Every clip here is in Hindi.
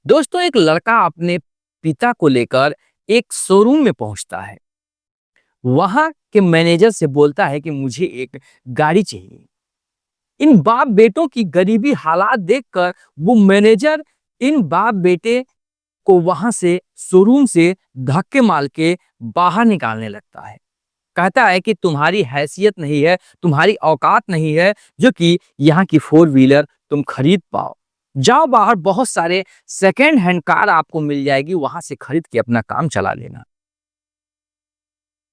दोस्तों, एक लड़का अपने पिता को लेकर एक शोरूम में पहुंचता है। वहां के मैनेजर से बोलता है कि मुझे एक गाड़ी चाहिए। इन बाप बेटों की गरीबी हालात देखकर वो मैनेजर इन बाप बेटे को वहां से शोरूम से धक्के मार के बाहर निकालने लगता है। कहता है कि तुम्हारी हैसियत नहीं है, तुम्हारी औकात नहीं है जो कि यहाँ की फोर व्हीलर तुम खरीद पाओ। जाओ बाहर, बहुत सारे सेकेंड हैंड कार आपको मिल जाएगी, वहां से खरीद के अपना काम चला लेना।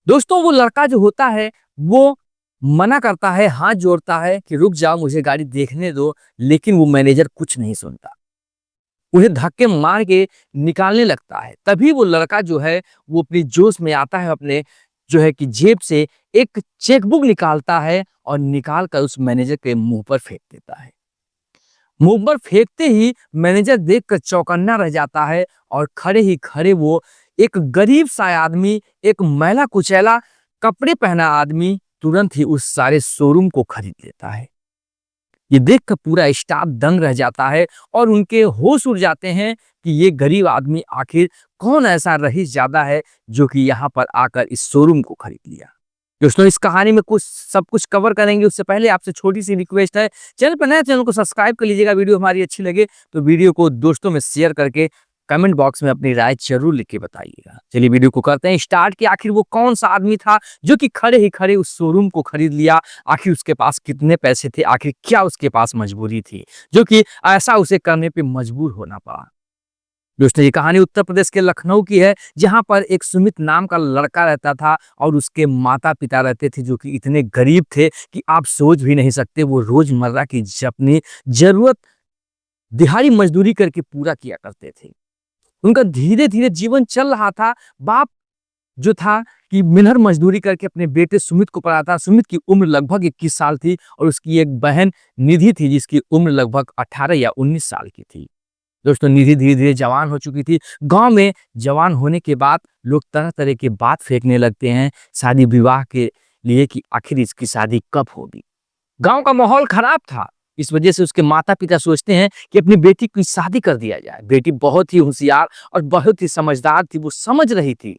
दोस्तों, वो लड़का जो होता है वो मना करता है, हाथ जोड़ता है कि रुक जाओ, मुझे गाड़ी देखने दो। लेकिन वो मैनेजर कुछ नहीं सुनता, उन्हें धक्के मार के निकालने लगता है। तभी वो लड़का जो है वो अपनी जोश में आता है, अपने जो है कि जेब से एक चेकबुक निकालता है और निकाल कर उस मैनेजर के मुंह पर फेंक देता है। मुंह पर फेंकते ही मैनेजर देखकर चौकन्ना रह जाता है और खड़े ही खड़े वो एक गरीब सा आदमी, एक मैला कुचैला कपड़े पहना आदमी तुरंत ही उस सारे शोरूम को खरीद लेता है। ये देखकर पूरा स्टाफ दंग रह जाता है और उनके होश उड़ जाते हैं कि ये गरीब आदमी आखिर कौन ऐसा रईस ज्यादा है जो कि यहाँ पर आकर इस शोरूम को खरीद लिया। दोस्तों, इस कहानी में कुछ सब कुछ कवर करेंगे, उससे पहले आपसे छोटी सी रिक्वेस्ट है, चैनल पर नए चैनल को सब्सक्राइब कर लीजिएगा। वीडियो हमारी अच्छी लगे तो वीडियो को दोस्तों में शेयर करके कमेंट बॉक्स में अपनी राय जरूर लिख के बताइएगा। चलिए वीडियो को करते हैं स्टार्ट कि आखिर वो कौन सा आदमी था जो कि खड़े ही खड़े उस शोरूम को खरीद लिया। आखिर उसके पास कितने पैसे थे, आखिर क्या उसके पास मजबूरी थी जो कि ऐसा उसे करने पे मजबूर होना पड़ा। दोस्तों, ये कहानी उत्तर प्रदेश के लखनऊ की है, जहां पर एक सुमित नाम का लड़का रहता था और उसके माता पिता रहते थे जो कि इतने गरीब थे कि आप सोच भी नहीं सकते। वो रोजमर्रा की अपनी जरूरत दिहाड़ी मजदूरी करके पूरा किया करते थे। उनका धीरे धीरे जीवन चल रहा था। बाप जो था कि मेहनत मजदूरी करके अपने बेटे सुमित को पढ़ाता। सुमित की उम्र लगभग 21 साल थी और उसकी एक बहन निधि थी जिसकी उम्र लगभग 18 या 19 साल की थी। दोस्तों, निधि धीरे धीरे जवान हो चुकी थी। गांव में जवान होने के बाद लोग तरह तरह के बात फेंकने लगते हैं शादी विवाह के लिए कि आखिर इसकी शादी कब होगी। गांव का माहौल खराब था, इस वजह से उसके माता पिता सोचते हैं कि अपनी बेटी की शादी कर दिया जाए। बेटी बहुत ही होशियार और बहुत ही समझदार थी। वो समझ रही थी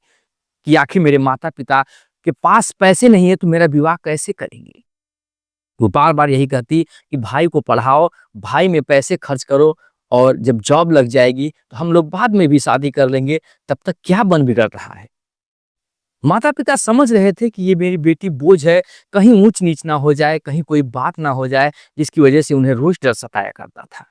कि आखिर मेरे माता पिता के पास पैसे नहीं है तो मेरा विवाह कैसे करेंगे। वो बार बार यही कहती कि भाई को पढ़ाओ, भाई में पैसे खर्च करो, और जब जॉब लग जाएगी तो हम लोग बाद में भी शादी कर लेंगे, तब तक क्या बन बिगड़ रहा है। माता पिता समझ रहे थे कि ये मेरी बेटी बोझ है, कहीं ऊंच नीच ना हो जाए, कहीं कोई बात ना हो जाए, जिसकी वजह से उन्हें रोज डर सताया करता था।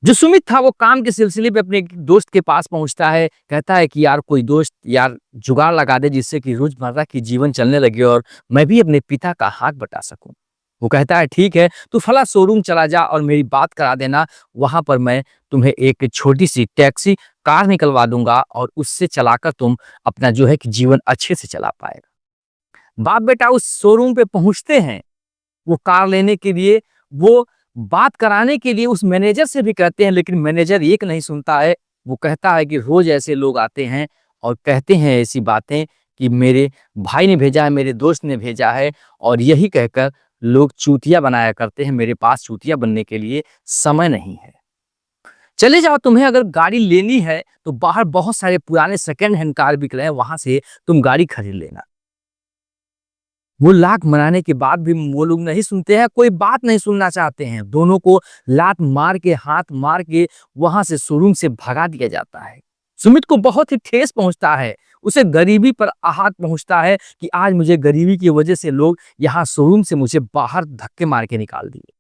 जो सुमित था वो काम के सिलसिले पे अपने एक दोस्त के पास पहुंचता है। कहता है कि यार कोई दोस्त यार जुगाड़ लगा दे जिससे कि रोजमर्रा की जीवन चलने लगे और मैं भी अपने पिता का हाथ बटा सकूं। वो कहता है ठीक है, तू फला शोरूम चला जा और मेरी बात करा देना। वहां पर मैं तुम्हें एक छोटी सी टैक्सी कार निकलवा दूंगा और उससे चलाकर तुम अपना जो है कि जीवन अच्छे से चला पाएगा। बाप बेटा उस शोरूम पे पहुंचते हैं वो कार लेने के लिए। वो बात कराने के लिए उस मैनेजर से भी कहते हैं, लेकिन मैनेजर एक नहीं सुनता है। वो कहता है कि रोज ऐसे लोग आते हैं और कहते हैं ऐसी बातें कि मेरे भाई ने भेजा है, मेरे दोस्त ने भेजा है, और यही कहकर लोग चूतिया बनाया करते हैं। मेरे पास चूतिया बनने के लिए समय नहीं है। चले जाओ, तुम्हें अगर गाड़ी लेनी है तो बाहर बहुत सारे पुराने सेकंड हैंड कार बिक रहे हैं, वहां से तुम गाड़ी खरीद लेना। वो लात मनाने के बाद भी वो लोग नहीं सुनते हैं, कोई बात नहीं सुनना चाहते हैं। दोनों को लात मार के, हाथ मार के वहां से शोरूम से भगा दिया जाता है। सुमित को बहुत ही ठेस पहुंचता है, उसे गरीबी पर आहत पहुंचता है कि आज मुझे गरीबी की वजह से लोग यहाँ शोरूम से मुझे बाहर धक्के मार के निकाल दिए।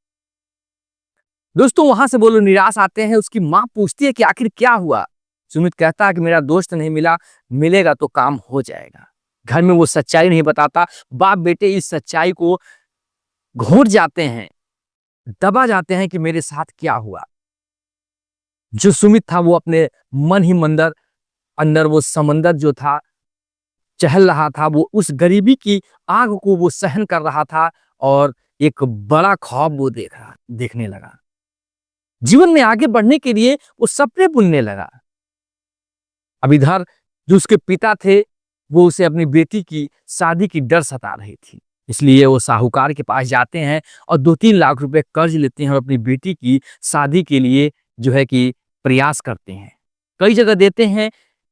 दोस्तों, वहां से वो लोग निराश आते हैं। उसकी माँ पूछती है कि आखिर क्या हुआ। सुमित कहता है कि मेरा दोस्त नहीं मिला, मिलेगा तो काम हो जाएगा। घर में वो सच्चाई नहीं बताता। बाप बेटे इस सच्चाई को घोट जाते हैं, दबा जाते हैं कि मेरे साथ क्या हुआ। जो सुमित था वो अपने मन ही मंदर अंदर वो समंदर जो था चहल रहा था। वो उस गरीबी की आग को वो सहन कर रहा था और एक बड़ा ख्वाब वो देखने लगा। जीवन में आगे बढ़ने के लिए वो सपने बुनने लगा। अब इधर जो उसके पिता थे वो उसे अपनी बेटी की शादी की डर सता रही थी, इसलिए वो साहूकार के पास जाते हैं और 2-3 लाख रुपए कर्ज लेते हैं और अपनी बेटी की शादी के लिए जो है कि प्रयास करते हैं, कई जगह देते हैं।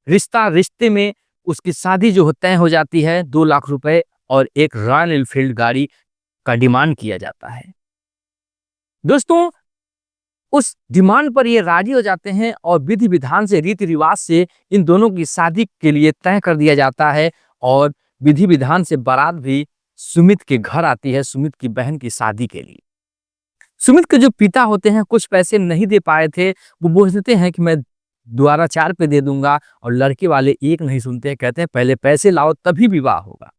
रिश्ते में उसकी शादी जो तय हो जाती है, 2 लाख रुपए और एक रॉयल एनफील्ड गाड़ी का डिमांड किया जाता है। दोस्तों, उस डिमांड पर ये राजी हो जाते हैं और विधि विधान से, रीति रिवाज से इन दोनों की शादी के लिए तय कर दिया जाता है और विधि विधान से बारात भी सुमित के घर आती है, सुमित की बहन की शादी के लिए। सुमित के जो पिता होते हैं कुछ पैसे नहीं दे पाए थे, वो बोल देते हैं कि मैं दोबारा 4 पे दे दूंगा, और लड़के वाले एक नहीं सुनते हैं, कहते हैं पहले पैसे लाओ तभी विवाह होगा।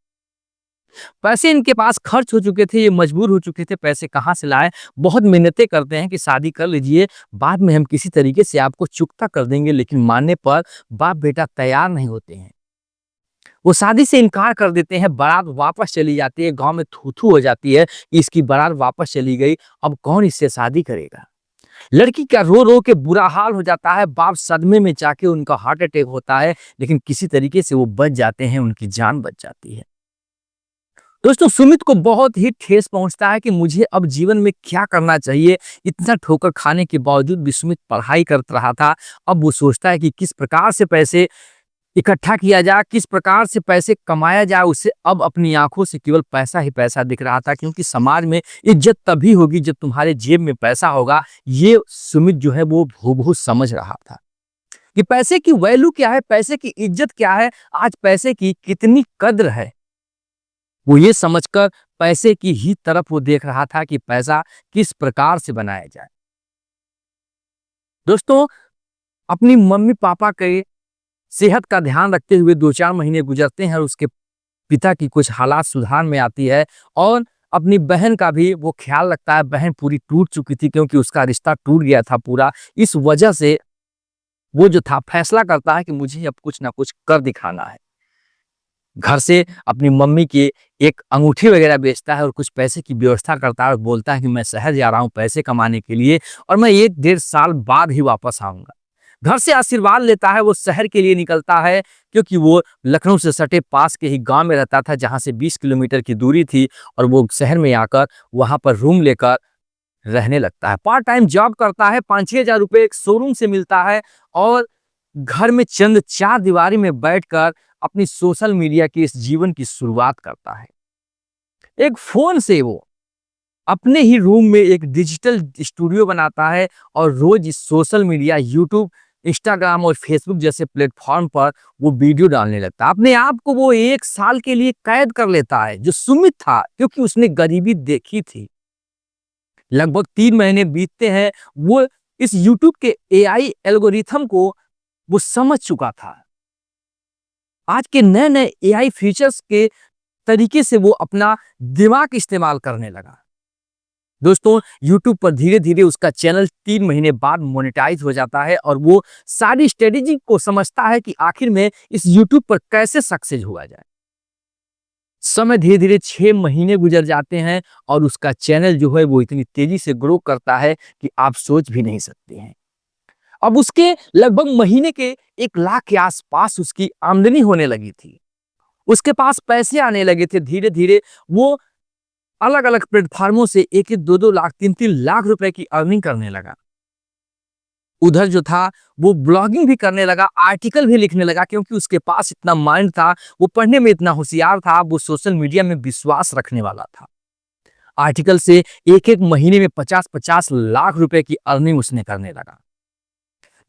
पैसे इनके पास खर्च हो चुके थे, ये मजबूर हो चुके थे, पैसे कहाँ से लाए। बहुत मिन्नतें करते हैं कि शादी कर लीजिए, बाद में हम किसी तरीके से आपको चुकता कर देंगे, लेकिन मानने पर बाप बेटा तैयार नहीं होते हैं। वो शादी से इनकार कर देते हैं, बारात वापस चली जाती है, गांव में थू-थू हो जाती है कि इसकी बारात वापस चली गई, अब कौन इससे शादी करेगा। लड़की का रो रो के बुरा हाल हो जाता है, बाप सदमे में जाके उनका हार्ट अटैक होता है, लेकिन किसी तरीके से वो बच जाते हैं, उनकी जान बच जाती है। दोस्तों, सुमित को बहुत ही ठेस पहुंचता है कि मुझे अब जीवन में क्या करना चाहिए। इतना ठोकर खाने के बावजूद भी सुमित पढ़ाई करता रहा था। अब वो सोचता है कि किस प्रकार से पैसे इकट्ठा किया जाए, किस प्रकार से पैसे कमाया जाए। उसे अब अपनी आंखों से केवल पैसा ही पैसा दिख रहा था, क्योंकि समाज में इज्जत तभी होगी जब तुम्हारे जेब में पैसा होगा। ये सुमित जो है वो भू समझ रहा था कि पैसे की वैल्यू क्या है, पैसे की इज्जत क्या है, आज पैसे की कितनी कद्र है। वो ये समझकर पैसे की ही तरफ वो देख रहा था कि पैसा किस प्रकार से बनाया जाए। दोस्तों, अपनी मम्मी पापा के सेहत का ध्यान रखते हुए 2-4 महीने गुजरते हैं और उसके पिता की कुछ हालात सुधार में आती है, और अपनी बहन का भी वो ख्याल रखता है। बहन पूरी टूट चुकी थी, क्योंकि उसका रिश्ता टूट गया था पूरा। इस वजह से वो जो था फैसला करता है कि मुझे अब कुछ ना कुछ कर दिखाना है। घर से अपनी मम्मी की एक अंगूठी वगैरह बेचता है और कुछ पैसे की व्यवस्था करता है और बोलता है कि मैं शहर जा रहा हूँ पैसे कमाने के लिए, और मैं 1-1.5 साल बाद ही वापस आऊंगा। घर से आशीर्वाद लेता है, वो शहर के लिए निकलता है, क्योंकि वो लखनऊ से सटे पास के ही गांव में रहता था, जहां से 20 किलोमीटर की दूरी थी, और वो शहर में आकर वहां पर रूम लेकर रहने लगता है। पार्ट टाइम जॉब करता है, 5-6 हजार रुपए एक शोरूम से मिलता है, और घर में चंद 4 दीवारी में बैठकर अपनी सोशल मीडिया की इस जीवन की शुरुआत करता है। एक फोन से वो अपने ही रूम में एक डिजिटल स्टूडियो बनाता है और रोज इस सोशल मीडिया, यूट्यूब, इंस्टाग्राम और फेसबुक जैसे प्लेटफॉर्म पर वो वीडियो डालने लगता है। अपने आप को वो 1 साल के लिए कैद कर लेता है, जो सुमित था, क्योंकि उसने गरीबी देखी थी। लगभग 3 महीने बीतते हैं, वो इस यूट्यूब के एआई एल्गोरिथम को वो समझ चुका था। आज के नए नए एआई फीचर्स के तरीके से वो अपना दिमाग इस्तेमाल करने लगा। दोस्तों, YouTube पर धीरे धीरे उसका चैनल 3 महीने बाद मोनेटाइज हो जाता है, और वो सारी स्ट्रेटेजी को समझता है कि आखिर में इस YouTube पर कैसे सक्सेस हुआ जाए। समय धीरे धीरे 6 महीने गुजर जाते हैं, और उसका चैनल जो है वो इतनी तेजी से ग्रो करता है कि आप सोच भी नहीं सकते हैं। अब उसके लगभग महीने के 1 लाख के आसपास उसकी आमदनी होने लगी थी। उसके पास पैसे आने लगे थे। धीरे धीरे वो अलग अलग प्लेटफॉर्मों से 1-1, 2-2 लाख, 3-3 लाख रुपए की अर्निंग करने लगा। उधर जो था वो ब्लॉगिंग भी करने लगा, आर्टिकल भी लिखने लगा, क्योंकि उसके पास इतना माइंड था, वो पढ़ने में इतना होशियार था, वो सोशल मीडिया में विश्वास रखने वाला था। आर्टिकल से एक महीने में 50-50 लाख रुपए की अर्निंग उसने करने लगा।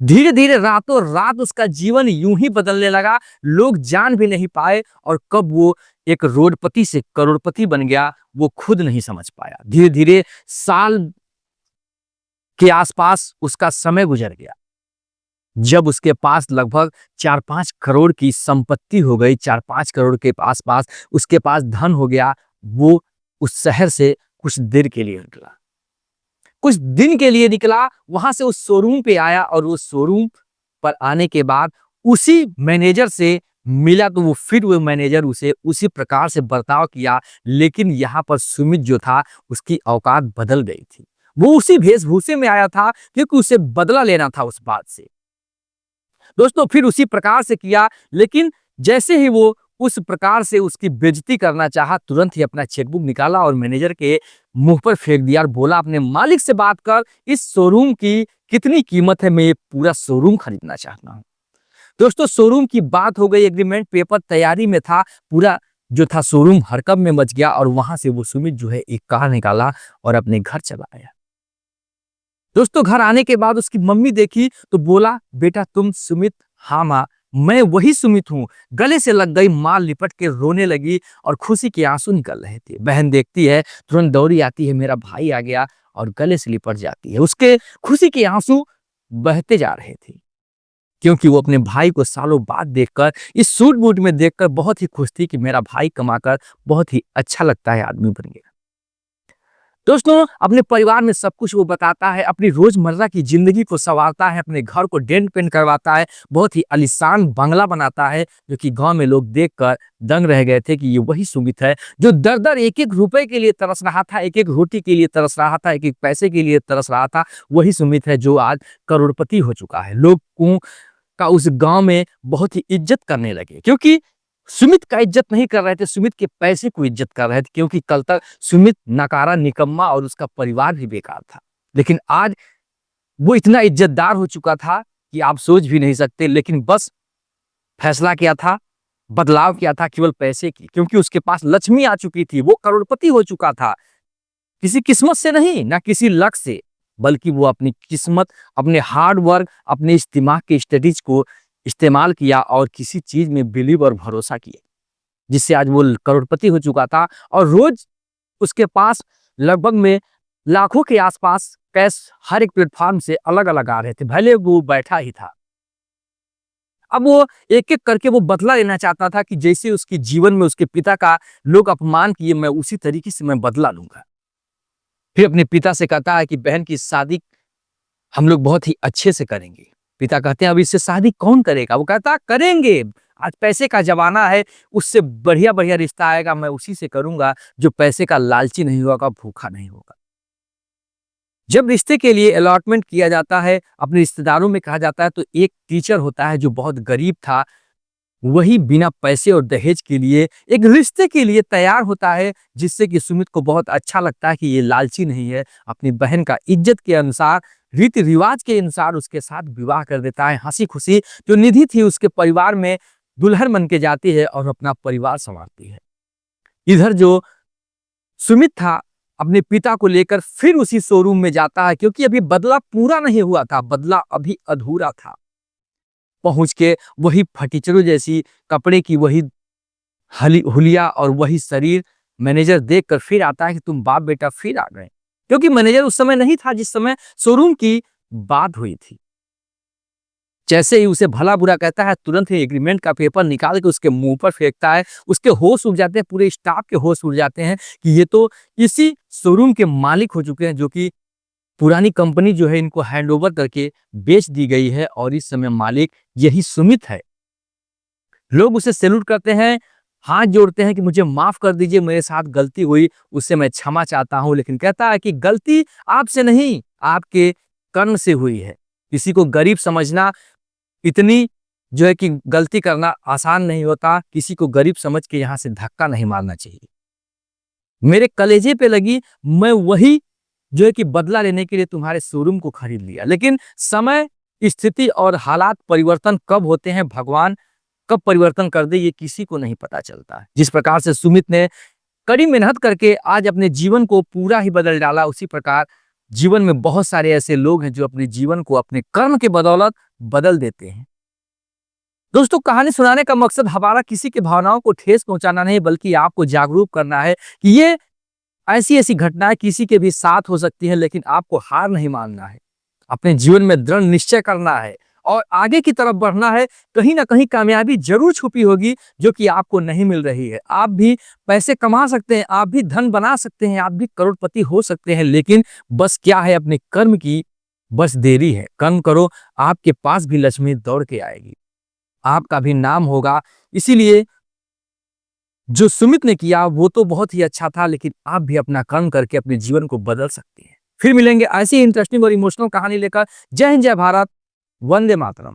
धीरे धीरे रातों रात उसका जीवन यूं ही बदलने लगा, लोग जान भी नहीं पाए, और कब वो एक रोडपति से करोड़पति बन गया वो खुद नहीं समझ पाया। धीरे धीरे साल के आसपास उसका समय गुजर गया, जब उसके पास लगभग 4-5 करोड़ की संपत्ति हो गई, 4-5 करोड़ के आसपास उसके पास धन हो गया। वो उस शहर से कुछ देर के लिए निकला, कुछ दिन के लिए निकला, वहां से उस शोरूम पे आया, और उस शोरूम पर आने के बाद उसी मैनेजर से मिला, तो वो मैनेजर उसे उसी प्रकार से बर्ताव किया, लेकिन यहाँ पर सुमित जो था उसकी औकात बदल गई थी। वो उसी वेशभूषे में आया था, क्योंकि उसे बदला लेना था उस बात से। दोस्तों, फिर उसी प्रकार से किया, लेकिन जैसे ही वो उस प्रकार से उसकी बेइज्जती करना चाहा, तुरंत ही अपना चेकबुक निकाला और मैनेजर के मुंह पर फेंक दिया और बोला, अपने मालिक से बात कर, इस शोरूम की कितनी कीमत है, मैं ये पूरा शोरूम खरीदना चाहता हूं। दोस्तों, शोरूम की बात हो गई, एग्रीमेंट पेपर तैयारी में था, पूरा जो था शोरूम हड़कंप में मच गया और वहां से वो सुमित जो है एक कार निकाला और अपने घर चला आया। दोस्तों, घर आने के बाद उसकी मम्मी देखी तो बोला, बेटा तुम सुमित? हाँ माँ, मैं वही सुमित हूँ। गले से लग गई, माँ लिपट के रोने लगी और खुशी के आंसू निकल रहे थे। बहन देखती है, तुरंत दौड़ी आती है, मेरा भाई आ गया, और गले से लिपट जाती है। उसके खुशी के आंसू बहते जा रहे थे, क्योंकि वो अपने भाई को सालों बाद देखकर, इस सूट बूट में देखकर बहुत ही खुश थी कि मेरा भाई कमाकर बहुत ही अच्छा लगता है आदमी बन गया। दोस्तों, अपने परिवार में सब कुछ वो बताता है, अपनी रोजमर्रा की जिंदगी को संवारता है, अपने घर को डेंट पेंट करवाता है, बहुत ही आलीशान बंगला बनाता है, जो कि गांव में लोग देखकर दंग रह गए थे कि ये वही सुमित है जो दर दर एक एक रुपए के लिए तरस रहा था, एक एक रोटी के लिए तरस रहा था, एक एक पैसे के लिए तरस रहा था। वही सुमित है जो आज करोड़पति हो चुका है। लोग का उस गांव में बहुत ही इज्जत करने लगे, क्योंकि सुमित का इज्जत नहीं कर रहे थे, सुमित के पैसे को इज्जत कर रहे थे, क्योंकि कल तक सुमित नकारा, निकम्मा और उसका परिवार भी बेकार था। लेकिन आज वो इतना इज्जतदार हो चुका था कि आप सोच भी नहीं सकते। लेकिन बस फैसला क्या था, बदलाव क्या था? केवल पैसे की, क्योंकि उसके पास लक्ष्मी आ चुकी थी, वो करोड़पति हो चुका था। किसी किस्मत से नहीं, ना किसी लक से, बल्कि वो अपनी किस्मत, अपने हार्ड वर्क, अपने इस दिमाग के स्टडीज को इस्तेमाल किया और किसी चीज में बिलीव और भरोसा किया, जिससे आज वो करोड़पति हो चुका था। और रोज उसके पास लगभग में लाखों के आसपास कैश हर एक प्लेटफॉर्म से अलग अलग आ रहे थे, भले वो बैठा ही था। अब वो एक एक करके वो बदला लेना चाहता था कि जैसे उसके जीवन में उसके पिता का लोग अपमान किए, मैं उसी तरीके से मैं बदला लूंगा। फिर अपने पिता से कहता है कि बहन की शादी हम लोग बहुत ही अच्छे से करेंगे। पिता कहते हैं, अब इससे शादी कौन करेगा? वो कहता, करेंगे, आज पैसे का जमाना है, उससे बढ़िया बढ़िया रिश्ता आएगा, मैं उसी से करूंगा जो पैसे का लालची नहीं होगा, भूखा नहीं होगा। जब रिश्ते के लिए अलॉटमेंट किया जाता है, अपने रिश्तेदारों में कहा जाता है, तो एक टीचर होता है जो बहुत गरीब था, वही बिना पैसे और दहेज के लिए एक रिश्ते के लिए तैयार होता है, जिससे कि सुमित को बहुत अच्छा लगता है कि ये लालची नहीं है। अपनी बहन का इज्जत के अनुसार, रीति रिवाज के अनुसार उसके साथ विवाह कर देता है। हंसी खुशी जो निधि थी उसके परिवार में दुल्हन बन के जाती है और अपना परिवार संभालती है। इधर जो सुमित था, अपने पिता को लेकर फिर उसी शोरूम में जाता है, क्योंकि अभी बदला पूरा नहीं हुआ था, बदला अभी अधूरा था। पहुंच के वही फटीचरों जैसी कपड़े की वही हुलिया और वही शरीर मैनेजर देखकर फिर आता है कि तुम बाप बेटा फिर आ गए, क्योंकि मैनेजर उस समय नहीं था जिस समय शोरूम की बात हुई थी। जैसे ही उसे भला बुरा कहता है, तुरंत ही एग्रीमेंट का पेपर निकाल के उसके मुंह पर फेंकता है। उसके होश उड़ जाते हैं, पूरे स्टाफ के होश उड़ जाते हैं कि ये तो इसी शोरूम के मालिक हो चुके हैं, जो कि पुरानी कंपनी जो है इनको हैंडओवर करके बेच दी गई है और इस समय मालिक यही सुमित है। लोग उसे सैल्यूट करते हैं, हाथ जोड़ते हैं कि मुझे माफ कर दीजिए, मेरे साथ गलती हुई, उससे मैं क्षमा चाहता हूं। लेकिन कहता है कि गलती आपसे नहीं, आपके कर्म से हुई है। किसी को गरीब समझना इतनी जो है कि गलती करना आसान नहीं होता। किसी को गरीब समझ के यहां से धक्का नहीं मारना चाहिए। मेरे कलेजे पे लगी, मैं वही जो है कि बदला लेने के लिए तुम्हारे शोरूम को खरीद लिया। लेकिन समय, स्थिति और हालात परिवर्तन कब होते हैं, भगवान कब परिवर्तन कर दे, ये किसी को नहीं पता चलता है। जिस प्रकार से सुमित ने कड़ी मेहनत करके आज अपने जीवन को पूरा ही बदल डाला, उसी प्रकार जीवन में बहुत सारे ऐसे लोग हैं जो अपने जीवन को अपने कर्म के बदौलत बदल देते हैं। दोस्तों, कहानी सुनाने का मकसद हमारा किसी की भावनाओं को ठेस पहुंचाना नहीं, बल्कि आपको जागरूक करना है कि ये ऐसी ऐसी घटनाएं किसी के भी साथ हो सकती है, लेकिन आपको हार नहीं मानना है। अपने जीवन में दृढ़ निश्चय करना है और आगे की तरफ बढ़ना है। कहीं ना कहीं कामयाबी जरूर छुपी होगी जो कि आपको नहीं मिल रही है। आप भी पैसे कमा सकते हैं, आप भी धन बना सकते हैं, आप भी करोड़पति हो सकते हैं, लेकिन बस क्या है, अपने कर्म की बस देरी है। कर्म करो, आपके पास भी लक्ष्मी दौड़ के आएगी, आपका भी नाम होगा। इसीलिए जो सुमित ने किया वो तो बहुत ही अच्छा था, लेकिन आप भी अपना कर्म करके अपने जीवन को बदल सकते हैं। फिर मिलेंगे ऐसी इंटरेस्टिंग और इमोशनल कहानी लेकर। जय हिंद, जय भारत, वंदे मातरम।